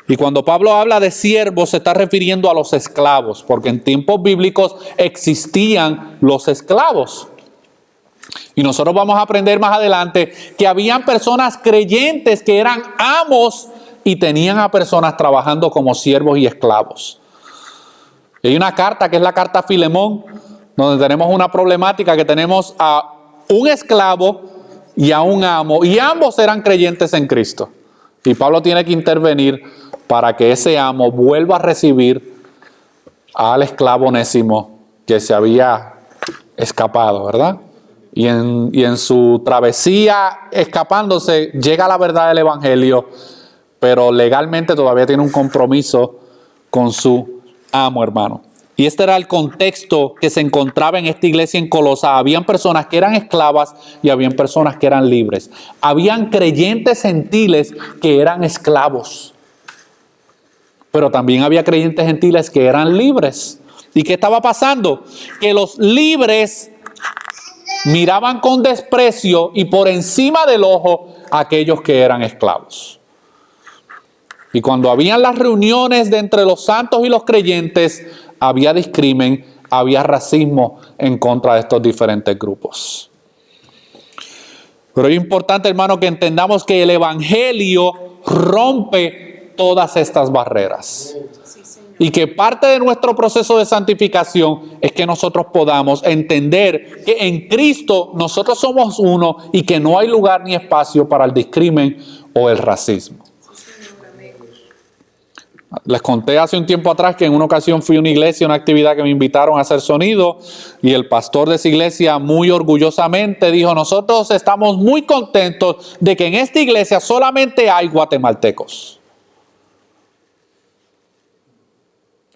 Y cuando Pablo habla de siervos se está refiriendo a los esclavos, porque en tiempos bíblicos existían los esclavos. Y nosotros vamos a aprender más adelante que habían personas creyentes que eran amos y tenían a personas trabajando como siervos y esclavos. Y hay una carta que es la carta a Filemón, donde tenemos una problemática que tenemos a un esclavo y a un amo, y ambos eran creyentes en Cristo. Y Pablo tiene que intervenir para que ese amo vuelva a recibir al esclavo Onésimo que se había escapado, ¿verdad? Y en su travesía escapándose llega a la verdad del evangelio, pero legalmente todavía tiene un compromiso con su amo, hermano. Y este era el contexto que se encontraba en esta iglesia en Colosas. Habían personas que eran esclavas y habían personas que eran libres. Habían creyentes gentiles que eran esclavos. Pero también había creyentes gentiles que eran libres. ¿Y qué estaba pasando? Que los libres miraban con desprecio y por encima del ojo a aquellos que eran esclavos. Y cuando habían las reuniones de entre los santos y los creyentes, había discrimen, había racismo en contra de estos diferentes grupos. Pero es importante, hermano, que entendamos que el evangelio rompe todas estas barreras. Y que parte de nuestro proceso de santificación es que nosotros podamos entender que en Cristo nosotros somos uno y que no hay lugar ni espacio para el discrimen o el racismo. Les conté hace un tiempo atrás que en una ocasión fui a una iglesia, una actividad que me invitaron a hacer sonido, y el pastor de esa iglesia muy orgullosamente dijo: nosotros estamos muy contentos de que en esta iglesia solamente hay guatemaltecos.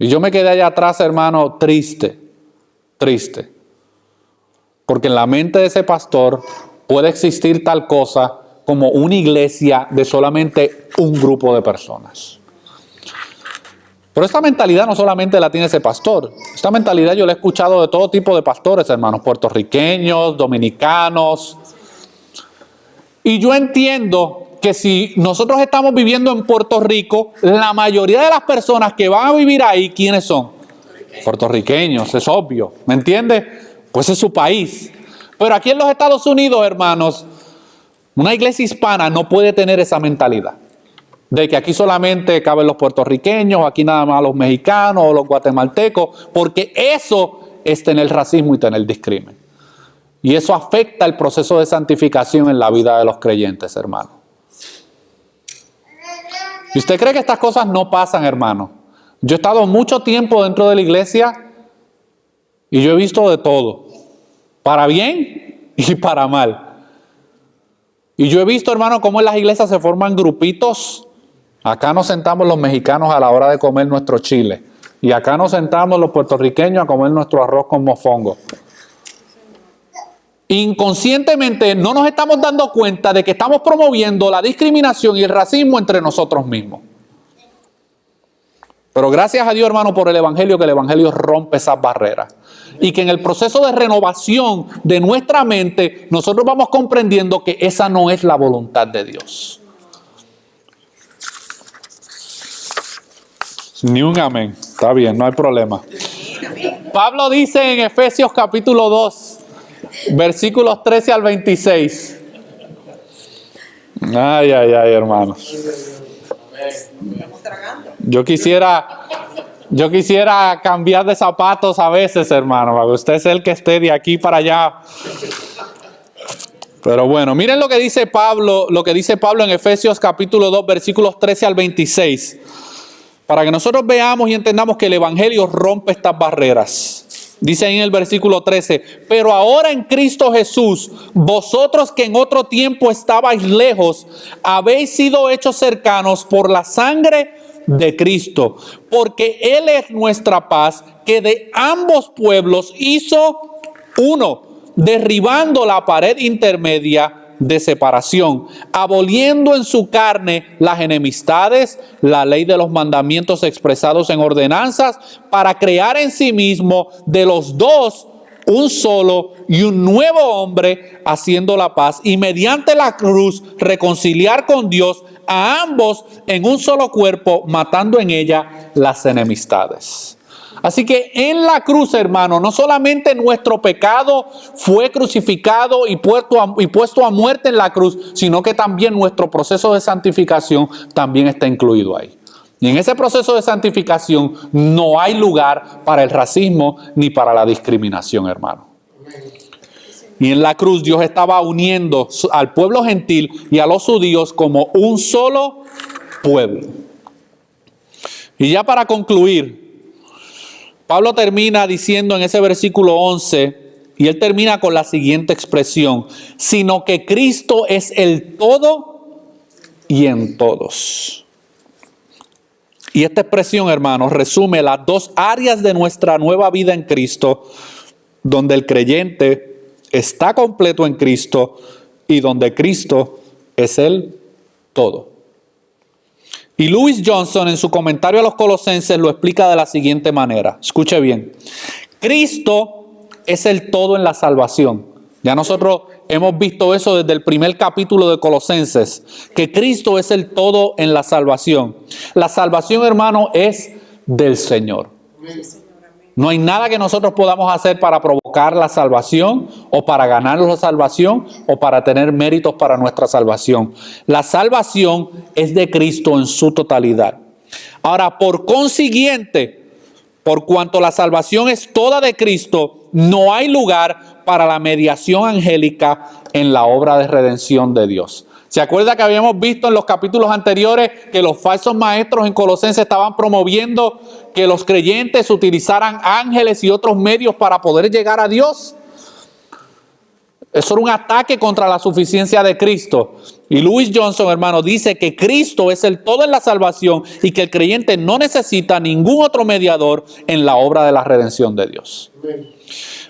Y yo me quedé allá atrás, hermano, triste. Porque en la mente de ese pastor puede existir tal cosa como una iglesia de solamente un grupo de personas. Pero esta mentalidad no solamente la tiene ese pastor. Esta mentalidad yo la he escuchado de todo tipo de pastores, hermanos, puertorriqueños, dominicanos. Y yo entiendo que si nosotros estamos viviendo en Puerto Rico, la mayoría de las personas que van a vivir ahí, ¿quiénes son? Puertorriqueños, es obvio, ¿me entiende? Pues es su país. Pero aquí en los Estados Unidos, hermanos, una iglesia hispana no puede tener esa mentalidad de que aquí solamente caben los puertorriqueños, aquí nada más los mexicanos o los guatemaltecos, porque eso es tener racismo y tener discrimen. Y eso afecta el proceso de santificación en la vida de los creyentes, hermano. ¿Y usted cree que estas cosas no pasan, hermano? Yo he estado mucho tiempo dentro de la iglesia y yo he visto de todo, para bien y para mal. Y yo he visto, hermano, cómo en las iglesias se forman grupitos. Acá nos sentamos los mexicanos a la hora de comer nuestro chile. Y acá nos sentamos los puertorriqueños a comer nuestro arroz con mofongo. Inconscientemente no nos estamos dando cuenta de que estamos promoviendo la discriminación y el racismo entre nosotros mismos. Pero gracias a Dios, hermano, por el evangelio, que el evangelio rompe esas barreras. Y que en el proceso de renovación de nuestra mente, nosotros vamos comprendiendo que esa no es la voluntad de Dios. Ni un amén. Está bien, no hay problema. Pablo dice en Efesios capítulo 2, versículos 13 al 26. Ay, ay, ay, hermanos. Yo quisiera cambiar de zapatos a veces, hermano, para que usted sea el que esté de aquí para allá. Pero bueno, miren lo que dice Pablo en Efesios capítulo 2, versículos 13 al 26. Para que nosotros veamos y entendamos que el evangelio rompe estas barreras. Dice ahí en el versículo 13, pero ahora en Cristo Jesús, vosotros que en otro tiempo estabais lejos, habéis sido hechos cercanos por la sangre de Cristo, porque Él es nuestra paz, que de ambos pueblos hizo uno, derribando la pared intermedia de separación, aboliendo en su carne las enemistades, la ley de los mandamientos expresados en ordenanzas, para crear en sí mismo de los dos un solo y un nuevo hombre, haciendo la paz, y mediante la cruz reconciliar con Dios a ambos en un solo cuerpo, matando en ella las enemistades. Así que en la cruz, hermano, no solamente nuestro pecado fue crucificado y puesto a muerte en la cruz, sino que también nuestro proceso de santificación también está incluido ahí. Y en ese proceso de santificación no hay lugar para el racismo ni para la discriminación, hermano. Y en la cruz Dios estaba uniendo al pueblo gentil y a los judíos como un solo pueblo. Y ya para concluir, Pablo termina diciendo en ese versículo 11, y él termina con la siguiente expresión, sino que Cristo es el todo y en todos. Y esta expresión, hermanos, resume las dos áreas de nuestra nueva vida en Cristo, donde el creyente está completo en Cristo y donde Cristo es el todo. Y Louis Johnson en su comentario a los Colosenses lo explica de la siguiente manera. Escuche bien. Cristo es el todo en la salvación. Ya nosotros hemos visto eso desde el primer capítulo de Colosenses, que Cristo es el todo en la salvación. La salvación, hermano, es del Señor. No hay nada que nosotros podamos hacer para provocar la salvación o para ganarnos la salvación o para tener méritos para nuestra salvación. La salvación es de Cristo en su totalidad. Ahora, por consiguiente, por cuanto la salvación es toda de Cristo, no hay lugar para la mediación angélica en la obra de redención de Dios. ¿Se acuerda que habíamos visto en los capítulos anteriores que los falsos maestros en Colosenses estaban promoviendo que los creyentes utilizaran ángeles y otros medios para poder llegar a Dios? Eso era un ataque contra la suficiencia de Cristo. Y Louis Johnson, hermano, dice que Cristo es el todo en la salvación y que el creyente no necesita ningún otro mediador en la obra de la redención de Dios.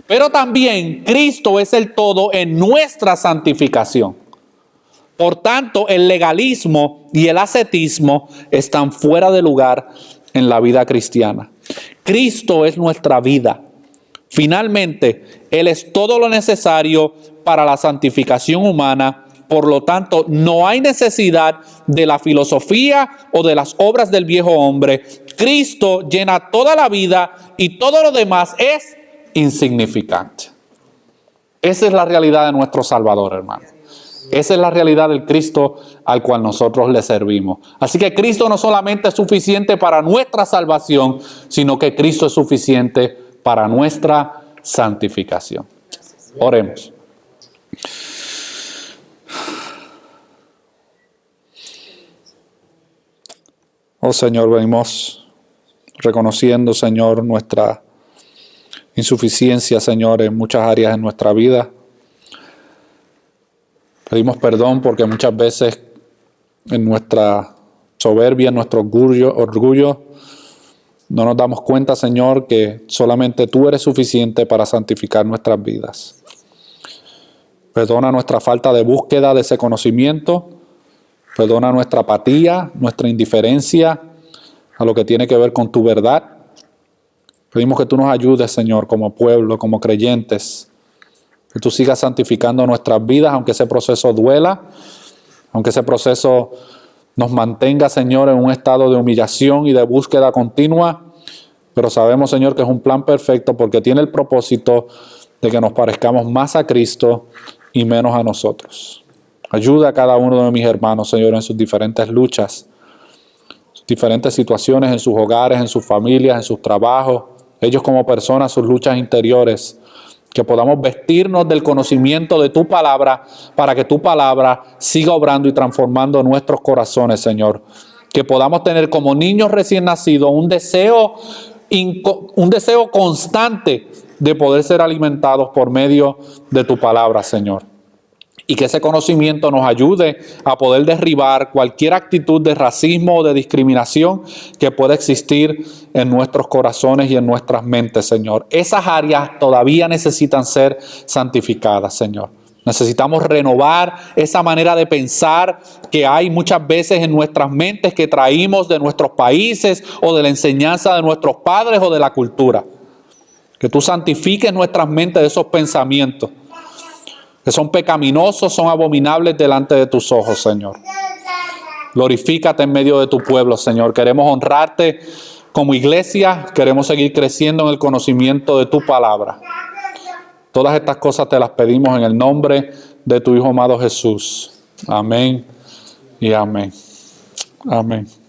Pero también Cristo es el todo en nuestra santificación. Por tanto, el legalismo y el ascetismo están fuera de lugar en la vida cristiana. Cristo es nuestra vida. Finalmente, Él es todo lo necesario para la santificación humana. Por lo tanto, no hay necesidad de la filosofía o de las obras del viejo hombre. Cristo llena toda la vida y todo lo demás es insignificante. Esa es la realidad de nuestro Salvador, hermano. Esa es la realidad del Cristo al cual nosotros le servimos. Así que Cristo no solamente es suficiente para nuestra salvación, sino que Cristo es suficiente para nuestra santificación. Oremos. Oh Señor, venimos reconociendo, Señor, nuestra insuficiencia, Señor, en muchas áreas de nuestra vida. Pedimos perdón porque muchas veces en nuestra soberbia, en nuestro orgullo, no nos damos cuenta, Señor, que solamente tú eres suficiente para santificar nuestras vidas. Perdona nuestra falta de búsqueda de ese conocimiento. Perdona nuestra apatía, nuestra indiferencia a lo que tiene que ver con tu verdad. Pedimos que tú nos ayudes, Señor, como pueblo, como creyentes. Que tú sigas santificando nuestras vidas, aunque ese proceso duela, aunque ese proceso nos mantenga, Señor, en un estado de humillación y de búsqueda continua. Pero sabemos, Señor, que es un plan perfecto porque tiene el propósito de que nos parezcamos más a Cristo y menos a nosotros. Ayuda a cada uno de mis hermanos, Señor, en sus diferentes luchas, sus diferentes situaciones, en sus hogares, en sus familias, en sus trabajos, ellos como personas, sus luchas interiores. Que podamos vestirnos del conocimiento de tu palabra para que tu palabra siga obrando y transformando nuestros corazones, Señor. Que podamos tener como niños recién nacidos un deseo constante de poder ser alimentados por medio de tu palabra, Señor. Y que ese conocimiento nos ayude a poder derribar cualquier actitud de racismo o de discriminación que pueda existir en nuestros corazones y en nuestras mentes, Señor. Esas áreas todavía necesitan ser santificadas, Señor. Necesitamos renovar esa manera de pensar que hay muchas veces en nuestras mentes que traímos de nuestros países o de la enseñanza de nuestros padres o de la cultura. Que tú santifiques nuestras mentes de esos pensamientos que son pecaminosos, son abominables delante de tus ojos, Señor. Glorifícate en medio de tu pueblo, Señor. Queremos honrarte como iglesia, queremos seguir creciendo en el conocimiento de tu palabra. Todas estas cosas te las pedimos en el nombre de tu Hijo amado Jesús. Amén y amén. Amén.